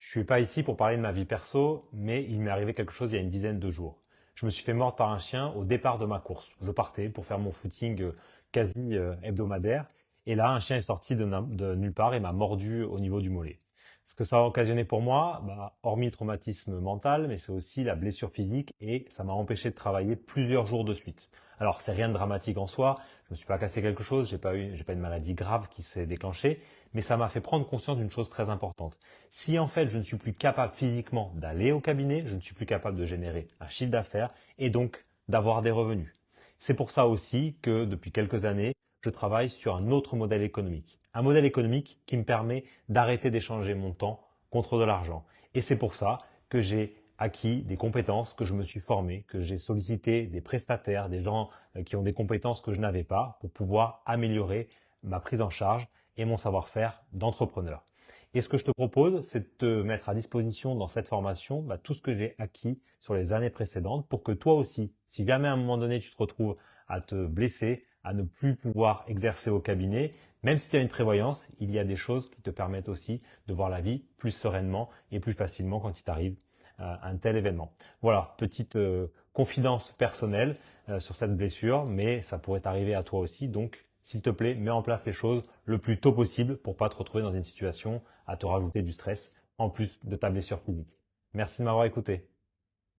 Je suis pas ici pour parler de ma vie perso, mais il m'est arrivé quelque chose il y a une dizaine de jours. Je me suis fait mordre par un chien au départ de ma course. Je partais pour faire mon footing quasi hebdomadaire. Et là, un chien est sorti de nulle part et m'a mordu au niveau du mollet. Ce que ça a occasionné pour moi, hormis le traumatisme mental, mais c'est aussi la blessure physique et ça m'a empêché de travailler plusieurs jours de suite. Alors, c'est rien de dramatique en soi. Je me suis pas cassé quelque chose, j'ai pas une maladie grave qui s'est déclenchée, mais ça m'a fait prendre conscience d'une chose très importante. Si en fait je ne suis plus capable physiquement d'aller au cabinet, je ne suis plus capable de générer un chiffre d'affaires et donc d'avoir des revenus. C'est pour ça aussi que depuis quelques années, je travaille sur un autre modèle économique. Un modèle économique qui me permet d'arrêter d'échanger mon temps contre de l'argent. Et c'est pour ça que j'ai acquis des compétences, que je me suis formé, que j'ai sollicité des prestataires, des gens qui ont des compétences que je n'avais pas pour pouvoir améliorer ma prise en charge et mon savoir-faire d'entrepreneur. Et ce que je te propose, c'est de te mettre à disposition dans cette formation tout ce que j'ai acquis sur les années précédentes pour que toi aussi, si jamais à un moment donné tu te retrouves à te blesser, à ne plus pouvoir exercer au cabinet, même si tu as une prévoyance, il y a des choses qui te permettent aussi de voir la vie plus sereinement et plus facilement quand il t'arrive un tel événement. Voilà, petite confidence personnelle sur cette blessure, mais ça pourrait t'arriver à toi aussi. Donc, s'il te plaît, mets en place les choses le plus tôt possible pour pas te retrouver dans une situation à te rajouter du stress en plus de ta blessure physique. Merci de m'avoir écouté.